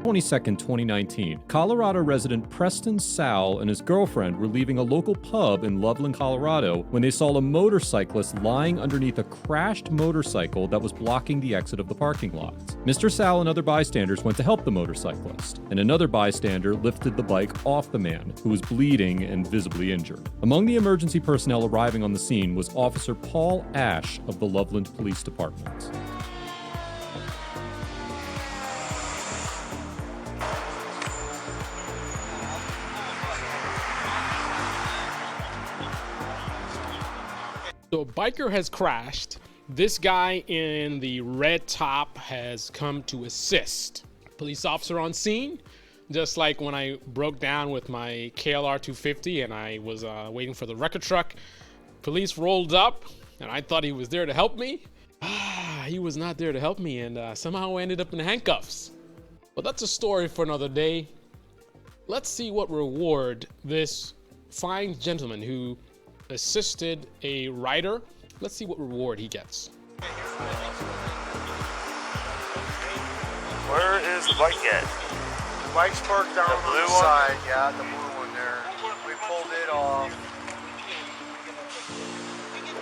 22nd, 2019, Colorado resident Preston Sal and his girlfriend were leaving a local pub in Loveland, Colorado, when they saw a motorcyclist lying underneath a crashed motorcycle that was blocking the exit of the parking lot. Mr. Sal and other bystanders went to help the motorcyclist, and another bystander lifted the bike off the man, who was bleeding and visibly injured. Among the emergency personnel arriving on the scene was Officer Paul Ash of the Loveland Police Department. So a biker has crashed. This guy in the red top has come to assist. Police officer on scene, just like when I broke down with my KLR 250 and I was waiting for the wrecker truck. Police rolled up and I thought he was there to help me. He was not there to help me and somehow ended up in handcuffs. But that's a story for another day. Let's see what reward this fine gentleman who assisted a rider. Let's see what reward he gets. Where is the bike at? The bike's parked down on the side. Yeah, the blue one there. We pulled it off.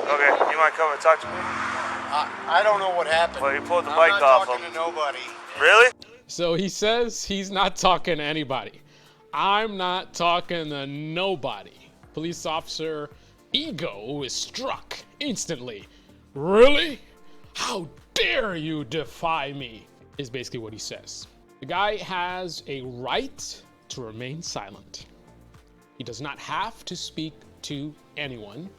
Okay, you might come and talk to me? I don't know what happened. Well, you pulled the bike off him. I'm not talking to nobody. Really? So he says he's not talking to anybody. I'm not talking to nobody. Police officer ego is struck instantly. Really? How dare you defy me? Is basically what he says. The guy has a right to remain silent. He does not have to speak to anyone,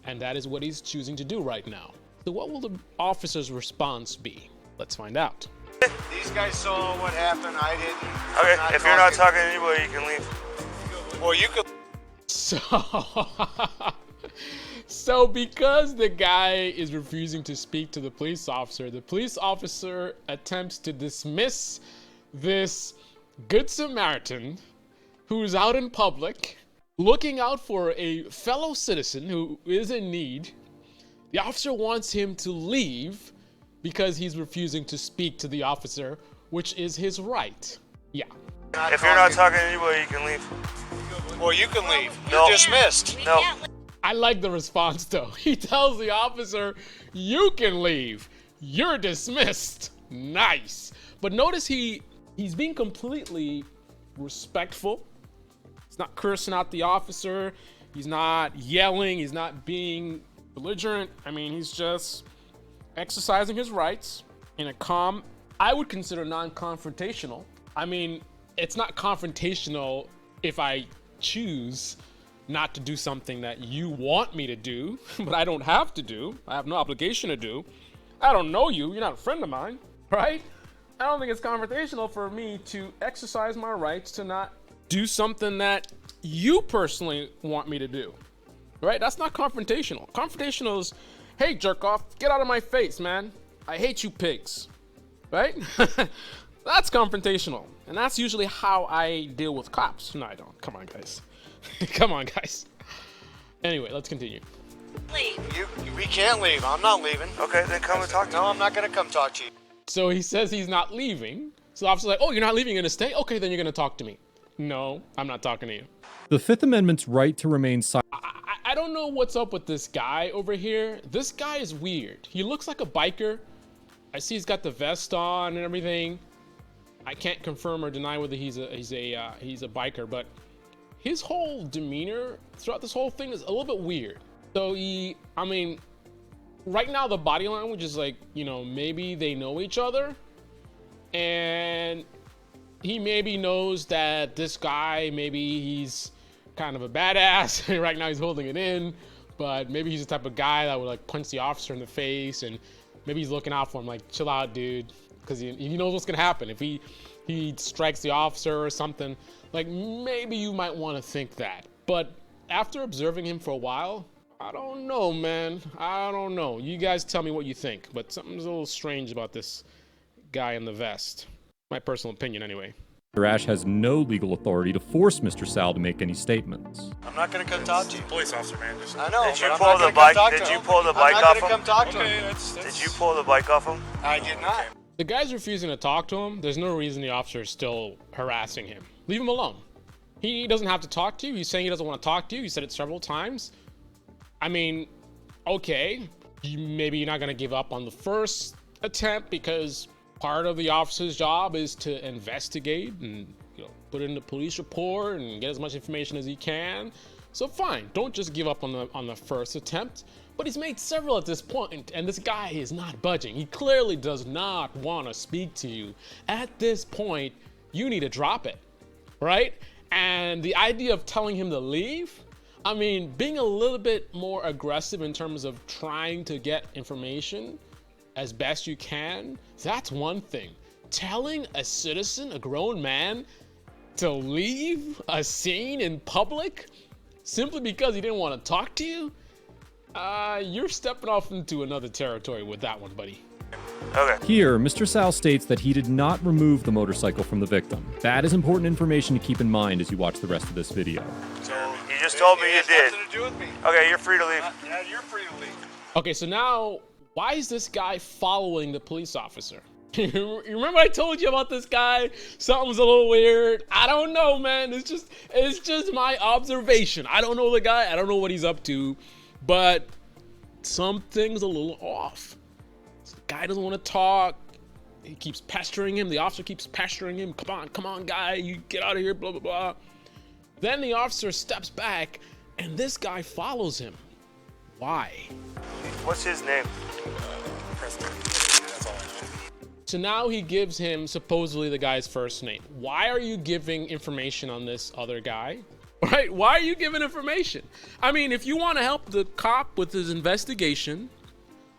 and that is what he's choosing to do right now. So what will the officer's response be? Let's find out. These guys saw what happened. I didn't. Okay, if you're not talking to anybody, you can leave. Well, you could. So because the guy is refusing to speak to the police officer attempts to dismiss this good Samaritan who's out in public, looking out for a fellow citizen who is in need. The officer wants him to leave because he's refusing to speak to the officer, which is his right. Yeah. If you're not talking to anybody, you can leave. Well, you can leave. You're dismissed. No. I like the response though. He tells the officer, you can leave. You're dismissed. Nice. But notice he's being completely respectful. He's not cursing out the officer. He's not yelling. He's not being belligerent. I mean, he's just exercising his rights in a calm, I would consider non-confrontational. I mean, it's not confrontational if I choose not to do something that you want me to do, but I don't have to do. I have no obligation to do. I don't know you. You're not a friend of mine, right? I don't think it's confrontational for me to exercise my rights to not do something that you personally want me to do, right? That's not confrontational. Confrontational is, hey, jerk off, get out of my face, man. I hate you pigs, right? That's confrontational. And that's usually how I deal with cops. No, I don't. Come on, guys. Come on, guys. Anyway, let's continue. Leave. We can't leave. I'm not leaving. Okay, then come and talk to me. No, I'm not going to come talk to you. So he says he's not leaving. So the officer's like, oh, you're not leaving, you're gonna stay? Okay, then you're gonna talk to me. No, I'm not talking to you. The Fifth Amendment's right to remain silent. I don't know what's up with this guy over here. This guy is weird. He looks like a biker. I see he's got the vest on and everything. I can't confirm or deny whether he's a biker, but his whole demeanor throughout this whole thing is a little bit weird. So right now the body language is like, maybe they know each other, and he maybe knows that this guy, maybe he's kind of a badass. Right now he's holding it in, but maybe he's the type of guy that would like punch the officer in the face, and maybe he's looking out for him, like, chill out, dude, because he knows what's gonna happen if he strikes the officer or something. Like, maybe you might want to think that. But after observing him for a while, I don't know, man. I don't know. You guys tell me what you think, but something's a little strange about this guy in the vest. My personal opinion, anyway. Mr. Ash has no legal authority to force Mr. Sal to make any statements. I'm not going to come talk to you. Police officer, man. I know. Did you pull the bike? Did you pull the bike off him? I'm not going to come talk to him. him. Did you pull the bike off him? I did not. The guy's refusing to talk to him. There's no reason the officer is still harassing him. Leave him alone. He doesn't have to talk to you. He's saying he doesn't want to talk to you. He said it several times. I mean, okay, maybe you're not going to give up on the first attempt because part of the officer's job is to investigate and, you know, put in the police report and get as much information as he can. So fine, don't just give up on the first attempt. But he's made several at this point, and this guy is not budging. He clearly does not want to speak to you. At this point, you need to drop it, right? And the idea of telling him to leave, I mean, being a little bit more aggressive in terms of trying to get information as best you can, that's one thing. Telling a citizen, a grown man, to leave a scene in public simply because he didn't want to talk to you, you're stepping off into another territory with that one, buddy. Okay. Here, Mr. Sal states that he did not remove the motorcycle from the victim. That is important information to keep in mind as you watch the rest of this video. So you just told me you did. Nothing to do with me. Okay, you're free to leave. Yeah, you're free to leave. Okay, so now, why is this guy following the police officer? You remember I told you about this guy? Something's a little weird. I don't know, man. It's just my observation. I don't know the guy. I don't know what he's up to, but something's a little off. The guy doesn't want to talk. He keeps pestering him. The officer keeps pestering him. Come on, guy. You get out of here, blah, blah, blah. Then the officer steps back, and this guy follows him. Why? What's his name? So now he gives him supposedly the guy's first name. Why are you giving information on this other guy? Right? Why are you giving information? I mean, if you want to help the cop with his investigation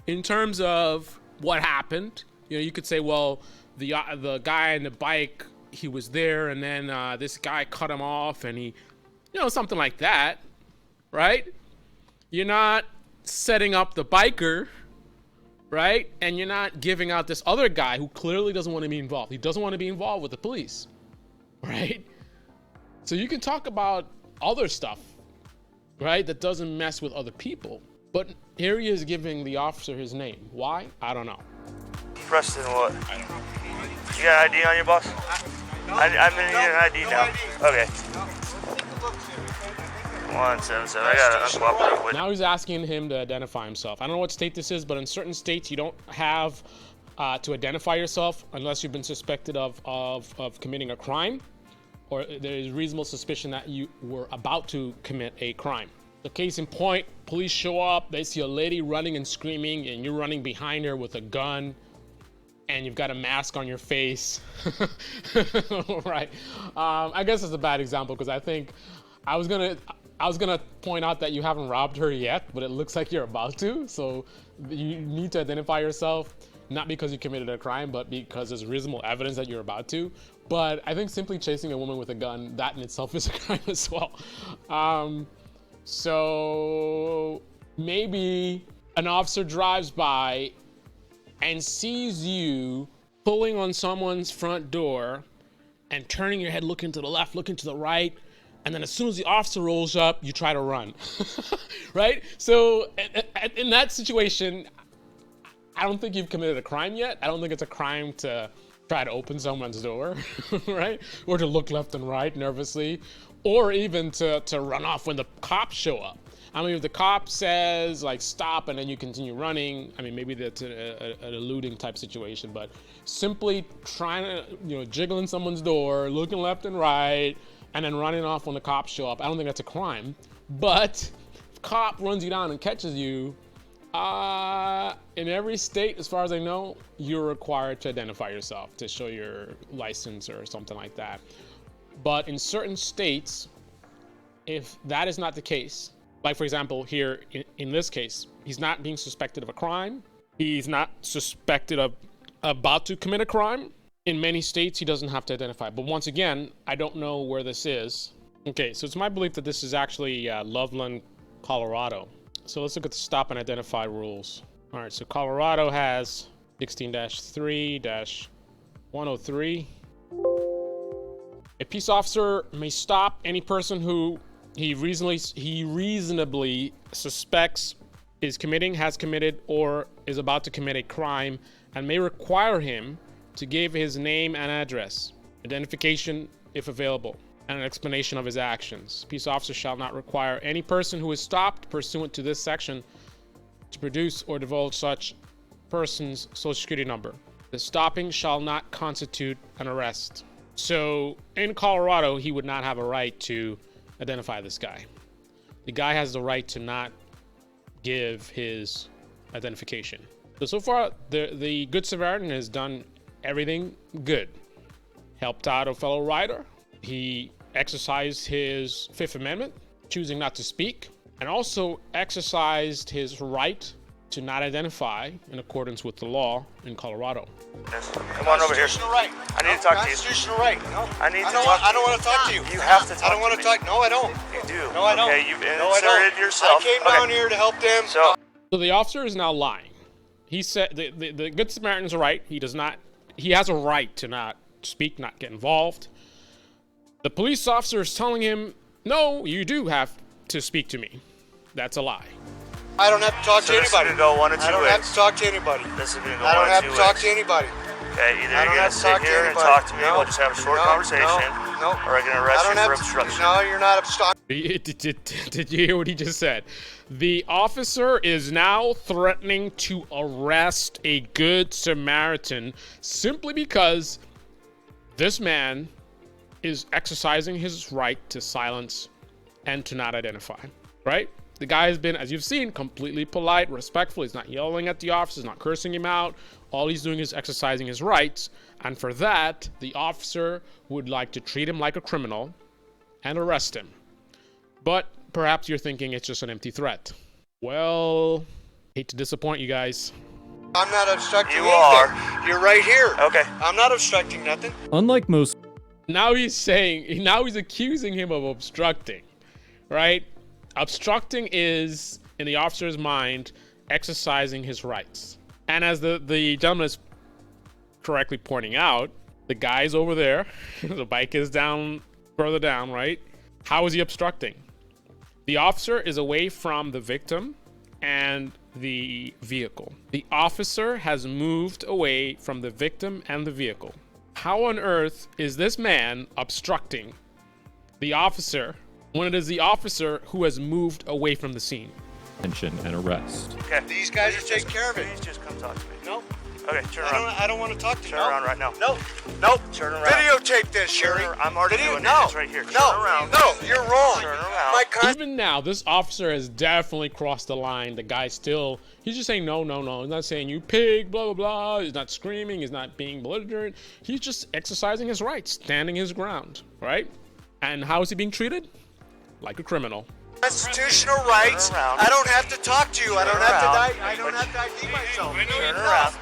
in terms of what happened, you know, you could say, well, the guy on the bike, he was there, and then this guy cut him off, and he, you know, something like that, right? You're not setting up the biker, right? And you're not giving out this other guy who clearly doesn't want to be involved. He doesn't want to be involved with the police, right? So you can talk about other stuff, right? That doesn't mess with other people. But here he is giving the officer his name. Why? I don't know. Preston what? I don't know. You got an ID on your boss? I'm gonna need an ID now. Okay. 177. I gotta unblock real Now he's asking him to identify himself. I don't know what state this is, but in certain states you don't have to identify yourself unless you've been suspected of committing a crime, or there is reasonable suspicion that you were about to commit a crime. The case in point, police show up, they see a lady running and screaming, and you're running behind her with a gun, and you've got a mask on your face. Right. I guess it's a bad example because I think I was gonna point out that you haven't robbed her yet, but it looks like you're about to. So you need to identify yourself, not because you committed a crime, but because there's reasonable evidence that you're about to. But I think simply chasing a woman with a gun, that in itself is a crime as well. So maybe an officer drives by and sees you pulling on someone's front door and turning your head, looking to the left, looking to the right. And then as soon as the officer rolls up, you try to run, right? So in that situation, I don't think you've committed a crime yet. I don't think it's a crime to try to open someone's door, right? Or to look left and right nervously, or even to run off when the cops show up. I mean, if the cop says like stop and then you continue running, I mean, maybe that's an eluding type situation, but simply trying to, you know, jiggling someone's door, looking left and right, and then running off when the cops show up, I don't think that's a crime. But if cop runs you down and catches you, in every state, as far as I know, you're required to identify yourself, to show your license or something like that. But in certain states, if that is not the case, like for example, here in this case, he's not being suspected of a crime. He's not suspected of about to commit a crime. In many states, he doesn't have to identify. But once again, I don't know where this is. Okay, so it's my belief that this is actually Loveland, Colorado. So let's look at the stop and identify rules. All right, so Colorado has 16-3-103. A peace officer may stop any person who he reasonably suspects is committing, has committed, or is about to commit a crime, and may require him to give his name and address, identification if available, and an explanation of his actions. Peace officer shall not require any person who is stopped pursuant to this section to produce or divulge such person's social security number. The stopping shall not constitute an arrest. So in Colorado, he would not have a right to identify this guy. The guy has the right to not give his identification. So far, the Good Samaritan has done everything good. Helped out a fellow rider. He exercised his Fifth Amendment, choosing not to speak, and also exercised his right to not identify in accordance with the law in Colorado. Yes. Come on over here. Constitutional right. I need to talk to you. Constitutional right. No. I don't want to talk to you. You have to talk to me. I don't want to talk. No, I don't. You do. No, I don't. Okay, you've No, I don't. inserted yourself. I came down here to help them. So the officer is now lying. He said the Good Samaritan's right. He has a right to not speak, not get involved. The police officer is telling him, no, you do have to speak to me. That's a lie. I don't have to talk to this is anybody. gonna go one of two I don't ways. have to talk to anybody. This is gonna go I don't one have of to two talk ways. to anybody. Okay, either I you're don't gonna have to sit talk to here and anybody. talk to me, No, we'll just have a short no, conversation, no. or I'm gonna arrest you for obstruction. No, you're not obstructing. Did you hear what he just said? The officer is now threatening to arrest a Good Samaritan simply because this man is exercising his right to silence and to not identify, right? The guy has been, as you've seen, completely polite, respectful. He's not yelling at the officer, he's not cursing him out. All he's doing is exercising his rights. And for that, the officer would like to treat him like a criminal and arrest him. But perhaps you're thinking it's just an empty threat. Well, hate to disappoint you guys. I'm not obstructing You anything. are. You're right here. Okay. I'm not obstructing nothing. Unlike most Now he's accusing him of obstructing, right? Obstructing is, in the officer's mind, exercising his rights. And as the gentleman is correctly pointing out, the guy's over there, the bike is down, further down, right? How is he obstructing? The officer is away from the victim and the vehicle. The officer has moved away from the victim and the vehicle. How on earth is this man obstructing the officer when it is the officer who has moved away from the scene? detention and arrest. Okay. These guys are taking care of it. Please just come talk to me. No. Okay, turn around. I don't want to talk to you. Turn around right now. No. Nope. Turn around. Videotape this, Sherry. I'm already doing it. No. It's right here. Turn No. around. No. You're wrong. Turn around. My con- Even now, this officer has definitely crossed the line. The guy he's just saying no. He's not saying you pig, blah, blah, blah. He's not screaming. He's not being belligerent. He's just exercising his rights, standing his ground, right? And how is he being treated? Like a criminal. Constitutional rights. Turn around. I don't have to talk to you. I don't Turn have to around. die. I don't have to ID myself. Turn around.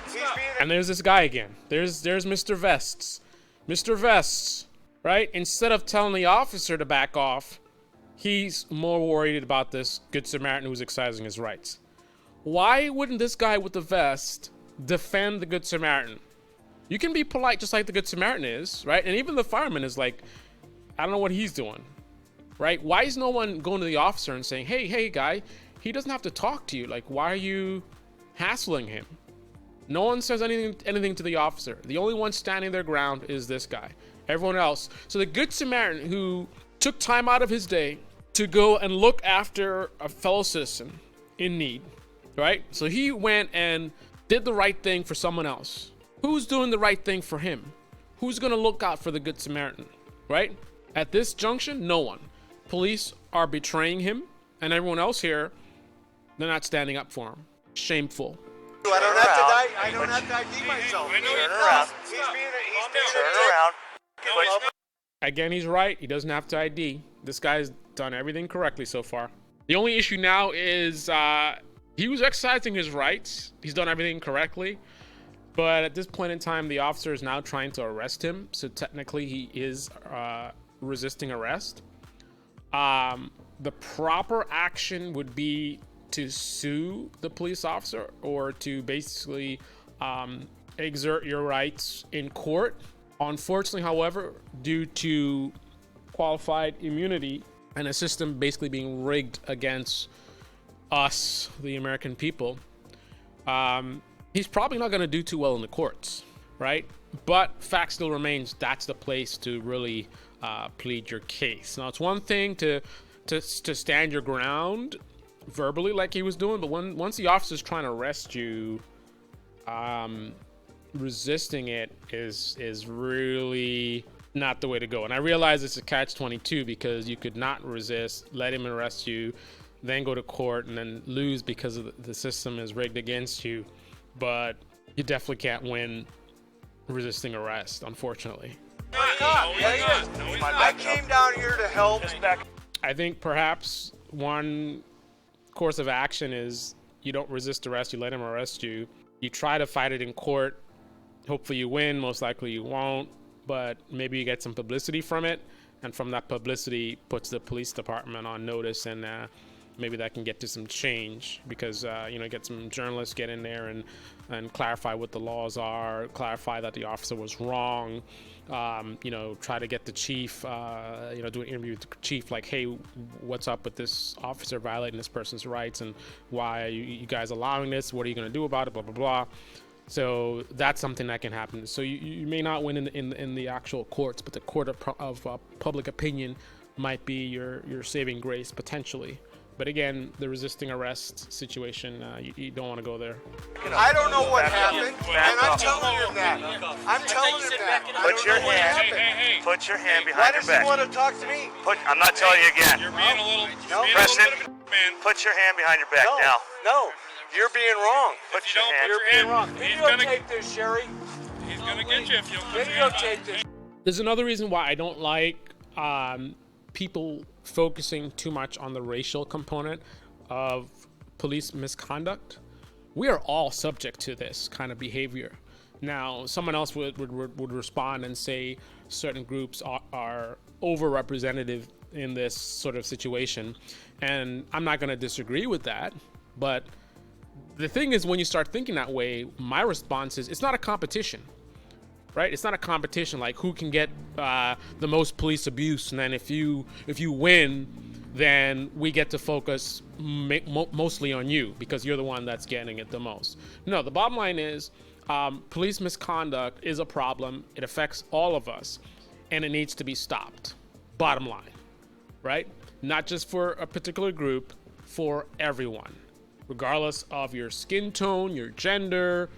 And there's this guy again. There's Mr. Vests. Mr. Vests, right? Instead of telling the officer to back off, he's more worried about this Good Samaritan who's exercising his rights. Why wouldn't this guy with the vest defend the Good Samaritan? You can be polite just like the Good Samaritan is, right? And even the fireman is like, I don't know what he's doing, right? Why is no one going to the officer and saying, hey, guy, he doesn't have to talk to you. Like, why are you hassling him? No one says anything to the officer. The only one standing their ground is this guy. Everyone else. So the Good Samaritan who took time out of his day to go and look after a fellow citizen in need, right? So he went and did the right thing for someone else. Who's doing the right thing for him? Who's going to look out for the Good Samaritan, right? At this junction, no one. Police are betraying him, and everyone else here, they're not standing up for him. Shameful. I don't have to die. I don't have to ID myself. Turn around. Turn around. Again, he's right. He doesn't have to ID. This guy's done everything correctly so far. The only issue now is he was exercising his rights. He's done everything correctly. But at this point in time, the officer is now trying to arrest him. So technically, he is resisting arrest. The proper action would be to sue the police officer or to basically exert your rights in court. Unfortunately, however, due to qualified immunity and a system basically being rigged against us, the American people, he's probably not going to do too well in the courts, right? But fact still remains, that's the place to really plead your case. Now, it's one thing to stand your ground verbally like he was doing, but once the officer's trying to arrest you, resisting it is really not the way to go. And I realize it's a catch-22 because you could not resist, let him arrest you, then go to court and then lose because of the system is rigged against you. But you definitely can't win resisting arrest, unfortunately. I came down here to help. I think perhaps one course of action is you don't resist arrest, you let him arrest you. You try to fight it in court. Hopefully you win, most likely you won't, but maybe you get some publicity from it, and from that publicity puts the police department on notice, and maybe that can get to some change because, get some journalists get in there and clarify what the laws are, clarify that the officer was wrong, try to get the chief, do an interview with the chief, like, hey, what's up with this officer violating this person's rights, and why are you guys allowing this? What are you going to do about it? Blah, blah, blah. So that's something that can happen. So you may not win in the actual courts, but the court of public opinion might be your saving grace potentially. But again, the resisting arrest situation, you don't want to go there. I don't know what happened, and I'm telling him that. I'm telling him that. Put your hand. Put your hand behind your back. Why does he want to talk to me? I'm not telling you again. You're being a little. Preston, put your hand behind your back now. No, you're being wrong. Put your hand. You're being wrong. Videotape this, Sherry. He's gonna get you if you don't put your hand Videotape this. There's another reason why I don't like people focusing too much on the racial component of police misconduct. We are all subject to this kind of behavior. Now, someone else would respond and say certain groups are overrepresented in this sort of situation, and I'm not going to disagree with that. But the thing is, when you start thinking that way, my response is it's not a competition. Right? It's not a competition like who can get the most police abuse, and then if you win, then we get to focus mostly on you because you're the one that's getting it the most. No, the bottom line is police misconduct is a problem. It affects all of us, and it needs to be stopped. Bottom line, right? Not just for a particular group, for everyone, regardless of your skin tone, your gender,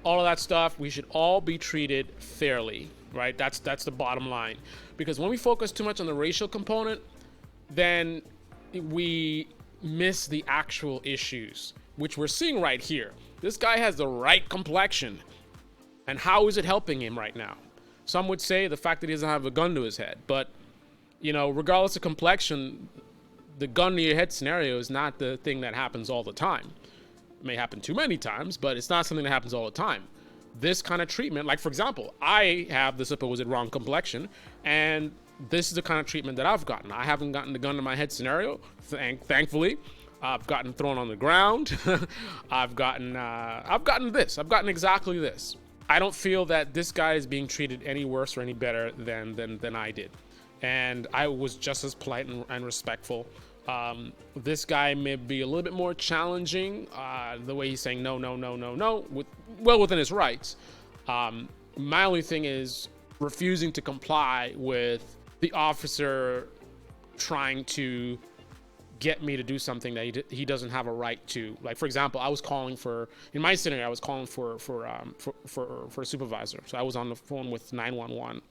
all of that stuff. We should all be treated fairly, right? That's the bottom line. Because when we focus too much on the racial component, then we miss the actual issues, which we're seeing right here. This guy has the right complexion, and how is it helping him right now? Some would say the fact that he doesn't have a gun to his head, but regardless of complexion, the gun to your head scenario is not the thing that happens all the time. It may happen too many times, but it's not something that happens all the time. This kind of treatment, like for example, I have the supposed wrong complexion, and this is the kind of treatment that I've gotten. I haven't gotten the gun to my head scenario, thankfully. I've gotten thrown on the ground. I've gotten exactly this. I don't feel that this guy is being treated any worse or any better than I did. And I was just as polite and respectful. This guy may be a little bit more challenging, the way he's saying no, within his rights. My only thing is refusing to comply with the officer trying to get me to do something that he doesn't have a right to. Like, for example, in my scenario, I was calling for a supervisor. So I was on the phone with 911.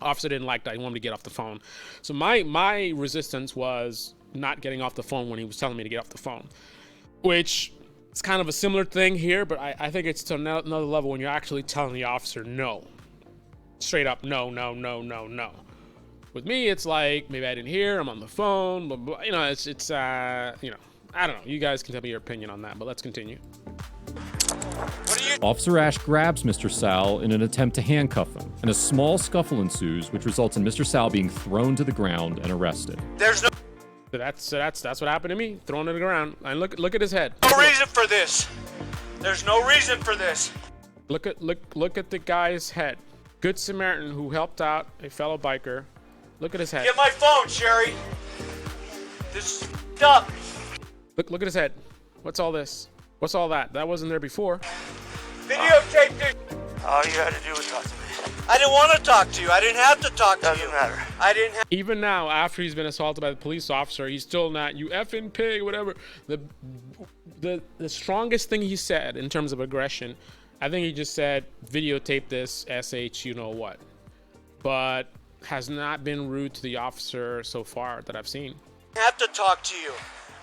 Officer didn't like that. He wanted me to get off the phone. So my resistance was not getting off the phone when he was telling me to get off the phone, which is kind of a similar thing here, but I think it's to another level when you're actually telling the officer no. Straight up, no. With me, it's like, maybe I didn't hear, I'm on the phone, blah, blah. I don't know. You guys can tell me your opinion on that, but let's continue. Officer Ash grabs Mr. Sal in an attempt to handcuff him, and a small scuffle ensues, which results in Mr. Sal being thrown to the ground and arrested. There's no So that's what happened to me, thrown to the ground. And look at his head. No reason for this. There's no reason for this. Look at the guy's head. Good Samaritan who helped out a fellow biker. Look at his head. Get my phone, Sherry. This is up. Look at his head. What's all this? What's all that? That wasn't there before. Videotape this. All you had to do was talk to me. I didn't want to talk to you. I didn't have to talk to Doesn't you. matter. I didn't have. Even now, after he's been assaulted by the police officer, he's still not, you effing pig, whatever. The strongest thing he said in terms of aggression, I think he just said, videotape this, SH, you know what. But has not been rude to the officer so far that I've seen. Have to talk to you.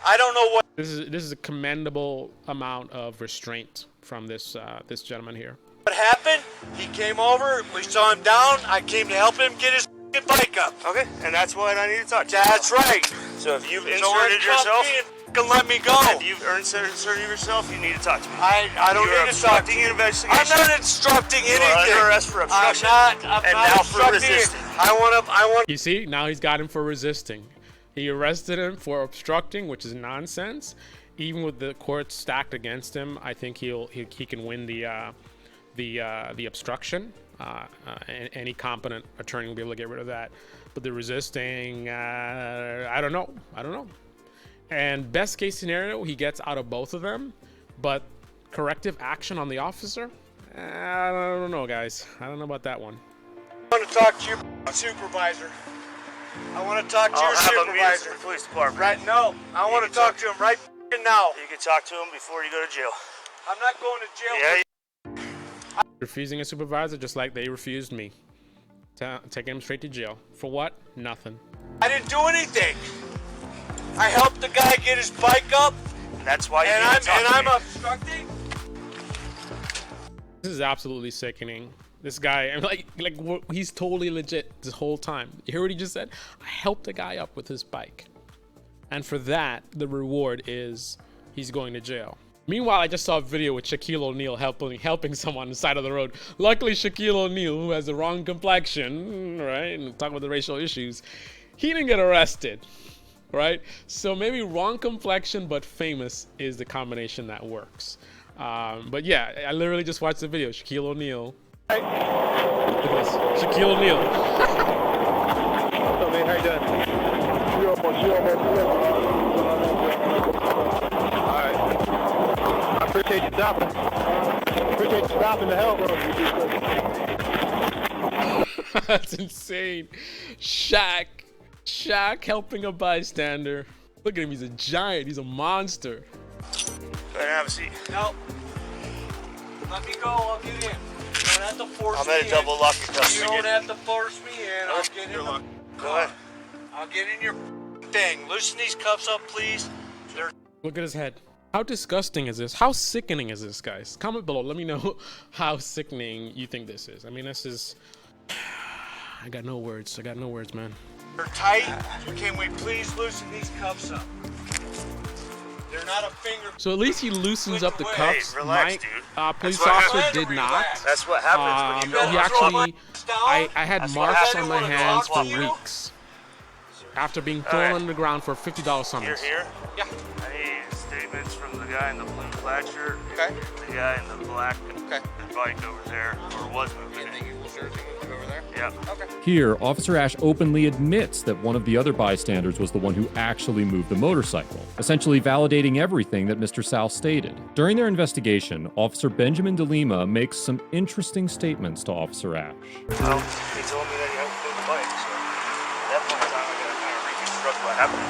I don't know what. This is a commendable amount of restraint from this this gentleman here. What happened? He came over. We saw him down. I came to help him get his bike up. Okay, and that's what I need to talk to you That's about. right. So if you've So inserted yourself, let me go. if you've inserted yourself, you need to talk to me. I don't You're need to talk to obstructing you. an investigation. I'm not instructing You are anything. under arrest for obstruction. I'm and not now for obstructing. resisting. I want. You see, now he's got him for resisting. He arrested him for obstructing, which is nonsense. Even with the court stacked against him, I think he can win the obstruction. Any competent attorney will be able to get rid of that. But the resisting, I don't know. And best case scenario, he gets out of both of them. But corrective action on the officer, I don't know, guys. I don't know about that one. I want to talk to your supervisor. I want to talk to your I'll have a meeting with supervisor. the police department. Right? No. I want to talk to him right now. You can talk to him before you go to jail. I'm not going to jail. Yeah. Refusing a supervisor just like they refused me. Taking him straight to jail. For what? Nothing. I didn't do anything. I helped the guy get his bike up, That's why you and need to talk to I'm me. obstructing. This is absolutely sickening. This guy, I'm like he's totally legit this whole time. You hear what he just said? I helped the guy up with his bike. And for that, the reward is he's going to jail. Meanwhile, I just saw a video with Shaquille O'Neal helping someone on the side of the road. Luckily, Shaquille O'Neal, who has the wrong complexion, right, and talk about the racial issues, he didn't get arrested, right? So maybe wrong complexion but famous is the combination that works. But yeah, I literally just watched the video. Shaquille O'Neal. Look at this. Shaquille O'Neal. What's up, man? How you doing? Alright. I appreciate you stopping. Appreciate you stopping to help. That's insane. Shaq helping a bystander. Look at him, he's a giant, he's a monster. Go ahead and have a seat. No. Let me go. I'll get in. You don't have to force I'm me at a in. double lock your You custody. don't have to force me in. I'll get in. Go ahead. I'll get in your thing. Loosen these cuffs up, please. Look at his head. How disgusting is this? How sickening is this, guys? Comment below. Let me know how sickening you think this is. I mean, this is... I got no words, man. They're tight. Can we please loosen these cuffs up? They're not a finger. So at least he loosens up the Hey, cuffs. relax, My dude. police That's what officer happens. did not. That's what happens when you go He on actually... I had That's what marks happens on my when you go hands for on you. weeks. After being thrown right. on the ground for a $50 You're summons. here. Yeah. I need statements from the guy in the blue plaid shirt. Okay. The guy in the black Okay. bike over there, or was moving it. over there? Yeah. Okay. Here, Officer Ash openly admits that one of the other bystanders was the one who actually moved the motorcycle, essentially validating everything that Mr. Sal stated. During their investigation, Officer Benjamin DeLima makes some interesting statements to Officer Ash. Well, he told me that he helped move the bike, so at that point in time, I gotta kind of reconstruct what happened.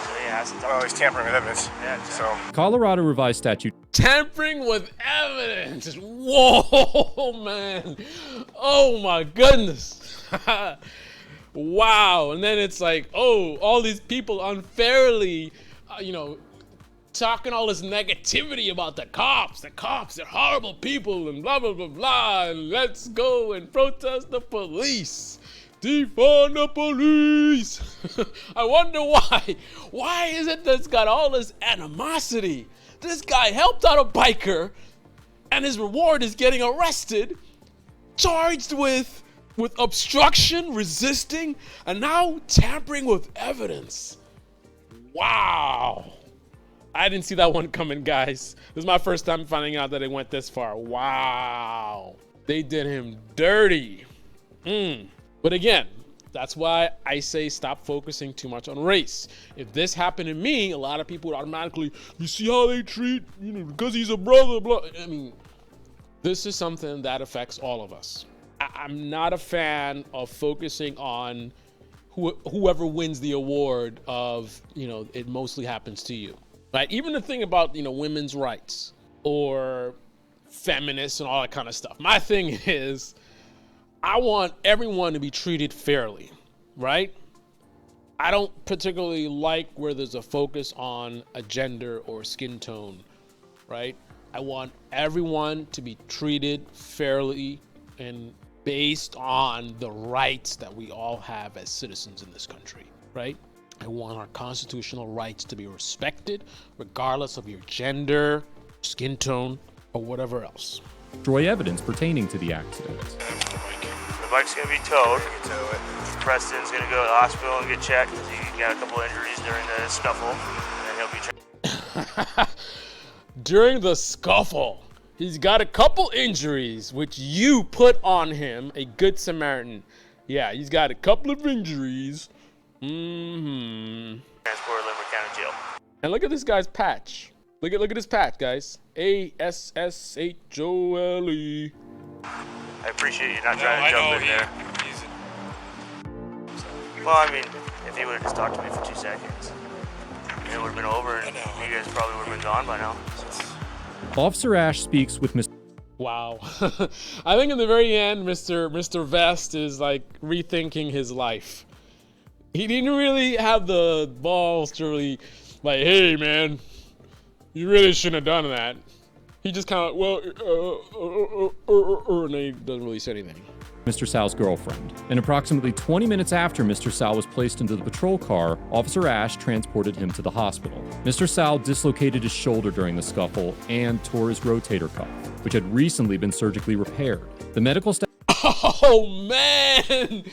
So yeah, that's the Well, he's tampering with evidence. Yeah, exactly. Colorado Revised Statute Tampering with evidence. Whoa, man. Oh my goodness. Wow. And then it's like, oh, all these people unfairly, talking all this negativity about the cops. The cops, they're horrible people and blah, blah, blah, blah. And let's go and protest the police. Defund the police. I wonder why. Why is it that's got all this animosity? This guy helped out a biker, and his reward is getting arrested, charged with obstruction, resisting, and now tampering with evidence. Wow. I didn't see that one coming, guys. This is my first time finding out that it went this far. Wow. They did him dirty. But again, that's why I say stop focusing too much on race. If this happened to me, a lot of people would automatically, you see how they treat, because he's a brother, blah. I mean, This is something that affects all of us. I'm not a fan of focusing on whoever wins the award of, it mostly happens to you, right? Even the thing about, women's rights or feminists and all that kind of stuff. My thing is, I want everyone to be treated fairly, right? I don't particularly like where there's a focus on a gender or skin tone, right? I want everyone to be treated fairly and based on the rights that we all have as citizens in this country, right? I want our constitutional rights to be respected, regardless of your gender, skin tone, or whatever else. Destroy evidence pertaining to the accident. The bike's gonna be towed. Preston's gonna go to the hospital and get checked because he got a couple injuries during the scuffle, and then he'll be During the scuffle, he's got a couple injuries, which you put on him, a good Samaritan. Yeah, he's got a couple of injuries. transported to Limerick County Jail. And look at this guy's patch. Look at his patch, guys. ASSHOLE. I appreciate you not trying to jump in there. Well, I mean, if he would have just talked to me for 2 seconds, it would have been over, and you guys probably would have been gone by now. Officer Ash speaks with Mr. Wow. I think in the very end, Mr. Vest is like rethinking his life. He didn't really have the balls to really, like, hey man, you really shouldn't have done that. He just kind of, and he doesn't really say anything. Mr. Sal's girlfriend. And approximately 20 minutes after Mr. Sal was placed into the patrol car, Officer Ash transported him to the hospital. Mr. Sal dislocated his shoulder during the scuffle and tore his rotator cuff, which had recently been surgically repaired. The medical staff... Oh, man!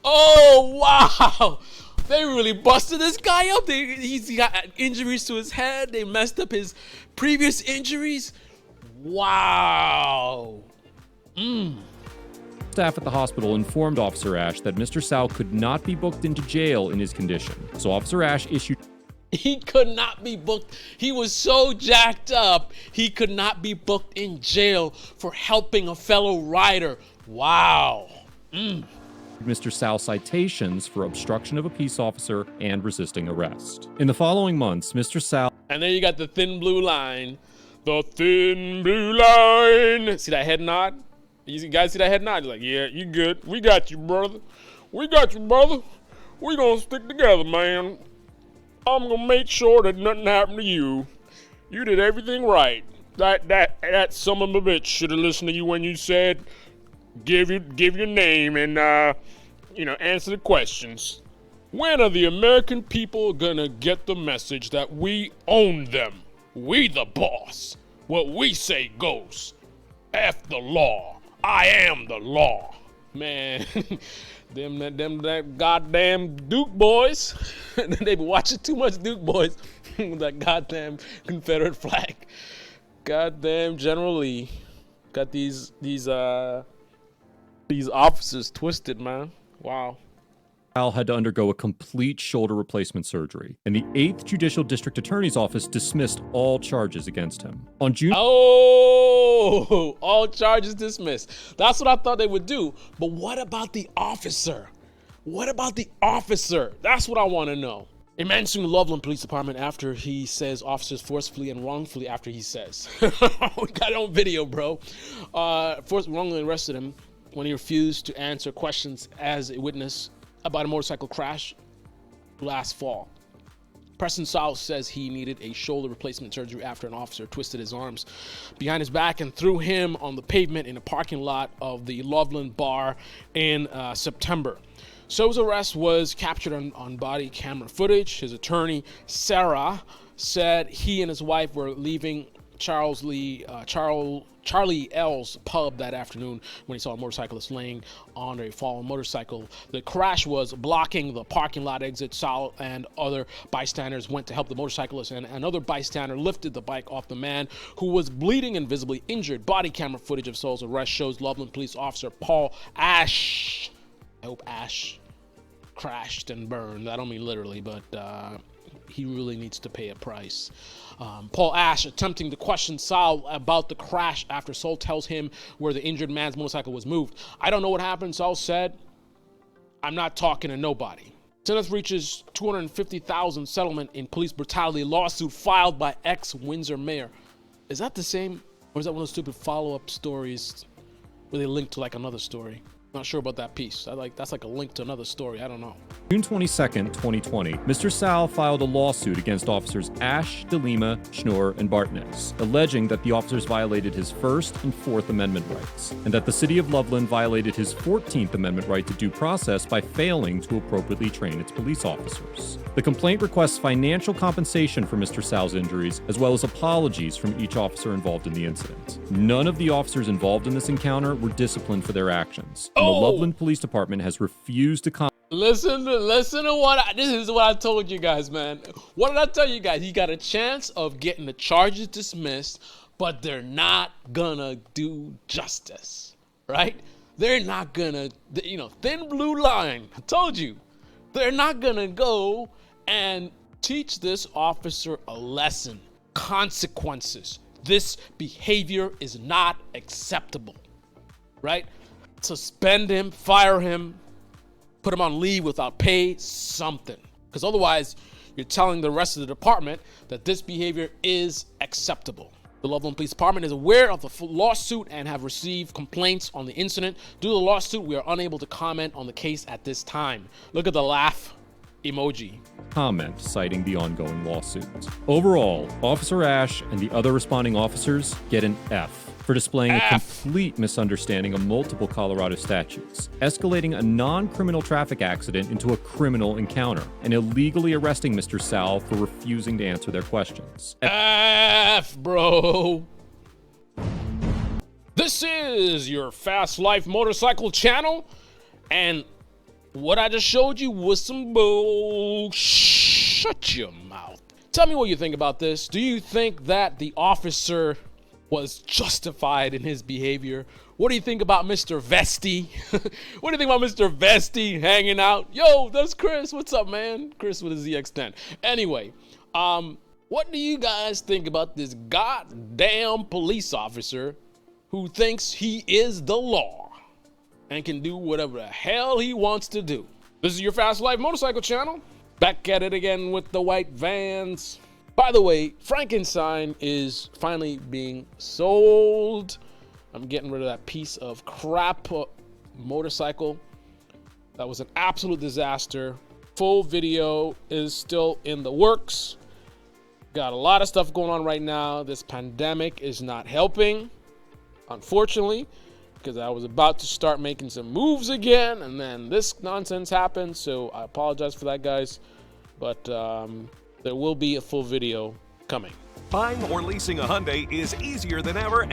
Oh, wow! They really busted this guy up. He's got injuries to his head. They messed up his previous injuries. Wow. Staff at the hospital informed Officer Ash that Mr. Sal could not be booked into jail in his condition. So Officer Ash issued... He could not be booked. He was so jacked up, he could not be booked in jail for helping a fellow rider. Wow. Mr. Sal citations for obstruction of a peace officer and resisting arrest. In the following months, Mr. Sal... And then you got the thin blue line. The thin blue line. See that head nod? You guys see that head nod? You're like, yeah, you good. We got you, brother. We got you, brother. We gonna stick together, man. I'm gonna make sure that nothing happened to you. You did everything right. That son of a bitch should have listened to you when you said, give your name and answer the questions. When are the American people gonna get the message that we own them? We the boss. What we say goes. F the law. I am the law. Man, them goddamn Duke boys. They be watching too much Duke boys with that goddamn Confederate flag. Goddamn General Lee. Got these officers twisted, man. Wow. Sal had to undergo a complete shoulder replacement surgery, and the 8th Judicial District Attorney's Office dismissed all charges against him. On June... Oh, all charges dismissed. That's what I thought they would do. But what about the officer? What about the officer? That's what I want to know. A man sued Loveland Police Department after he says officers forcefully and wrongfully after he says. We got it on video, bro. Wrongly arrested him when he refused to answer questions as a witness about a motorcycle crash last fall. Preston South says he needed a shoulder replacement surgery after an officer twisted his arms behind his back and threw him on the pavement in a parking lot of the Loveland Bar in September. So's arrest was captured on body camera footage. His attorney, Sarah, said he and his wife were leaving Charlie L's pub that afternoon when he saw a motorcyclist laying on a fallen motorcycle. The crash was blocking the parking lot exit. Sal and other bystanders went to help the motorcyclist, and another bystander lifted the bike off the man who was bleeding and visibly injured. Body camera footage of Sal's arrest shows Loveland police officer Paul Ash. I hope Ash crashed and burned. I don't mean literally, but he really needs to pay a price. Paul Ash attempting to question Saul about the crash after Saul tells him where the injured man's motorcycle was moved. I don't know what happened. Saul said, I'm not talking to nobody. Senate reaches $250,000 settlement in police brutality lawsuit filed by ex-Windsor mayor. Is that the same, or is that one of those stupid follow-up stories where they link to like another story? Not sure about that piece. That's like a link to another story. I don't know. June 22nd, 2020, Mr. Sal filed a lawsuit against officers Ash, DeLima, Schnorr, and Bartnett, alleging that the officers violated his First and Fourth Amendment rights, and that the City of Loveland violated his 14th Amendment right to due process by failing to appropriately train its police officers. The complaint requests financial compensation for Mr. Sal's injuries, as well as apologies from each officer involved in the incident. None of the officers involved in this encounter were disciplined for their actions. The Loveland Police Department has refused to Listen to what this is what I told you guys, man. What did I tell you guys? You got a chance of getting the charges dismissed, but they're not gonna do justice, right? They're not gonna, thin blue line. I told you, they're not gonna go and teach this officer a lesson. Consequences. This behavior is not acceptable, right? Suspend him, fire him, put him on leave without pay, something. Because otherwise, you're telling the rest of the department that this behavior is acceptable. The Loveland Police Department is aware of the lawsuit and have received complaints on the incident. Due to the lawsuit, we are unable to comment on the case at this time. Look at the laugh emoji. comment citing the ongoing lawsuit. Overall, Officer Ash and the other responding officers get an F for displaying a complete misunderstanding of multiple Colorado statutes, escalating a non-criminal traffic accident into a criminal encounter, and illegally arresting Mr. Sal for refusing to answer their questions. F, bro. This is your Fast Life Motorcycle channel, and what I just showed you was some bull. Shut your mouth. Tell me what you think about this. Do you think that the officer was justified in his behavior? What do you think about Mr. Vesti? What do you think about Mr. Vesti hanging out? Yo, that's Chris. What's up, man? Chris with a ZX10. Anyway, what do you guys think about this goddamn police officer who thinks he is the law and can do whatever the hell he wants to do? This is your Fast Life Motorcycle channel. Back at it again with the white vans. By the way, Frankenstein is finally being sold. I'm getting rid of that piece of crap motorcycle. That was an absolute disaster. Full video is still in the works. Got a lot of stuff going on right now. This pandemic is not helping, unfortunately, because I was about to start making some moves again, and then this nonsense happened, so I apologize for that, guys. But there will be a full video coming. Buying or leasing a Hyundai is easier than ever.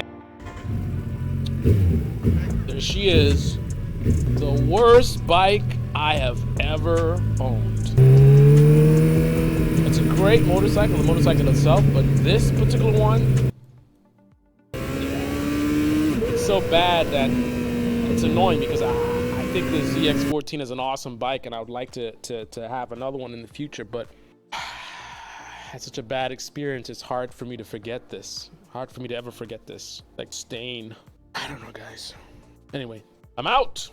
There she is. The worst bike I have ever owned. It's a great motorcycle, the motorcycle itself, but this particular one, it's so bad that it's annoying because I think the ZX14 is an awesome bike and I would like to have another one in the future, but I had such a bad experience. It's hard for me to forget this. Hard for me to ever forget this. Like stain. I don't know, guys. Anyway, I'm out.